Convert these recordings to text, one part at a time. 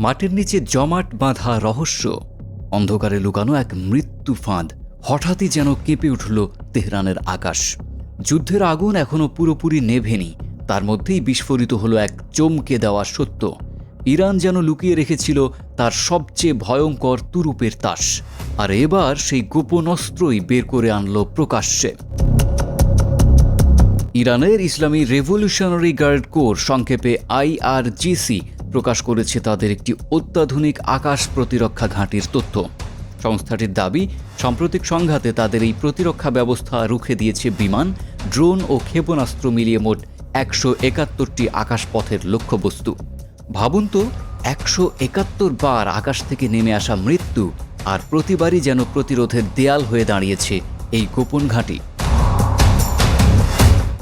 মাটির নিচে জমাট বাঁধা রহস্য, অন্ধকারে লুকানো এক মৃত্যু ফাঁদ। হঠাৎই যেন কেঁপে উঠল তেহরানের আকাশ। যুদ্ধের আগুন এখনও পুরোপুরি নেভেনি, তার মধ্যেই বিস্ফোরিত হলো এক চমকে দেওয়া সত্য। ইরান যেন লুকিয়ে রেখেছিল তার সবচেয়ে ভয়ঙ্কর তুরুপের তাস, আর এবার সেই গোপন অস্ত্রই বের করে আনল প্রকাশ্যে। ইরানের ইসলামী রেভলিউশনারি গার্ড কোর, সংক্ষেপে IRGC, প্রকাশ করেছে তাদের একটি অত্যাধুনিক আকাশ প্রতিরক্ষা ঘাঁটির তথ্য। সংস্থাটির দাবি, সাম্প্রতিক সংঘাতে তাদের এই প্রতিরক্ষা ব্যবস্থা রুখে দিয়েছে বিমান, ড্রোন ও ক্ষেপণাস্ত্র মিলিয়ে মোট 171টি আকাশপথের লক্ষ্যবস্তু। ভাবুন তো, 171 বার আকাশ থেকে নেমে আসা মৃত্যু, আর প্রতিবারই যেন প্রতিরোধের দেয়াল হয়ে দাঁড়িয়েছে এই গোপন ঘাঁটি।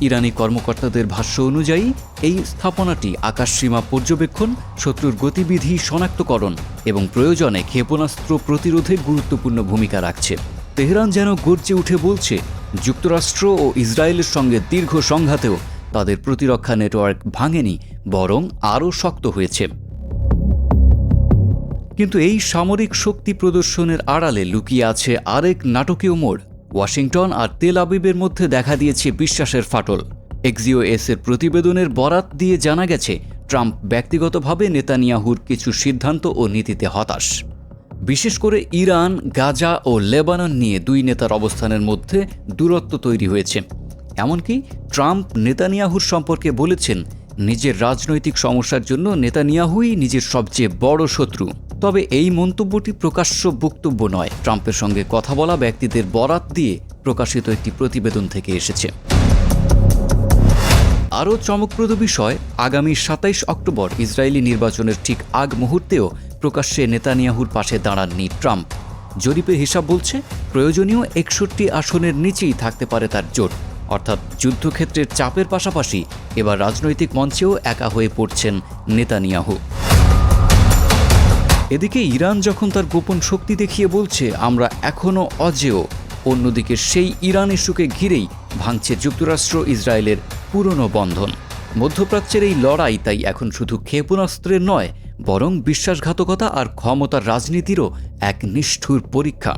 ইরানি কর্মকর্তাদের ভাষ্য অনুযায়ী এই স্থাপনাটি আকাশসীমা পর্যবেক্ষণ, শত্রুর গতিবিধি শনাক্তকরণ এবং প্রয়োজনে ক্ষেপণাস্ত্র প্রতিরোধে গুরুত্বপূর্ণ ভূমিকা রাখছে। তেহরান যেন গর্জে উঠে বলছে, যুক্তরাষ্ট্র ও ইসরায়েলের সঙ্গে দীর্ঘ সংঘাতেও তাদের প্রতিরক্ষা নেটওয়ার্ক ভাঙেনি, বরং আরও শক্ত হয়েছে। কিন্তু এই সামরিক শক্তি প্রদর্শনের আড়ালে লুকিয়ে আছে আরেক নাটকীয় মোড়। ওয়াশিংটন আর তেল আবিবের মধ্যে দেখা দিয়েছে বিশ্বাসের ফাটল। এক্সিওএস-এর প্রতিবেদনের বরাত দিয়ে জানা গেছে, ট্রাম্প ব্যক্তিগতভাবে নেতানিয়াহুর কিছু সিদ্ধান্ত ও নীতিতে হতাশ। বিশেষ করে ইরান, গাজা ও লেবানন নিয়ে দুই নেতার অবস্থানের মধ্যে দূরত্ব তৈরি হয়েছে। এমনকি ট্রাম্প নেতানিয়াহুর সম্পর্কে বলেছেন, নিজের রাজনৈতিক সমস্যার জন্য নেতানিয়াহুই নিজের সবচেয়ে বড় শত্রু। তবে এই মন্তব্যটি প্রকাশ্য বক্তব্য নয়, ট্রাম্পের সঙ্গে কথা বলা ব্যক্তিদের বরাত দিয়ে প্রকাশিত একটি প্রতিবেদন থেকে এসেছে। আরও চমকপ্রদ বিষয়, আগামী 27 অক্টোবর ইসরায়েলি নির্বাচনের ঠিক আগ মুহূর্তেও প্রকাশ্যে নেতানিয়াহুর পাশে দাঁড়াননি ট্রাম্প। জরিপের হিসাব বলছে, প্রয়োজনীয় 61 আসনের নিচেই থাকতে পারে তার জোট। অর্থাৎ যুদ্ধক্ষেত্রের চাপের পাশাপাশি এবার রাজনৈতিক মঞ্চেও একা হয়ে পড়ছেন নেতানিয়াহু। এদিকে ইরান যখন তার গোপন শক্তি দেখিয়ে বলছে, আমরা এখনও অজেয়, অন্যদিকে সেই ইরান ইস্যুকে ঘিরেই ভাঙছে যুক্তরাষ্ট্র ইসরায়েলের পুরনো বন্ধন। মধ্যপ্রাচ্যের এই লড়াই তাই এখন শুধু ক্ষেপণাস্ত্রের নয়, বরং বিশ্বাসঘাতকতা আর ক্ষমতার রাজনীতিরও এক নিষ্ঠুর পরীক্ষা।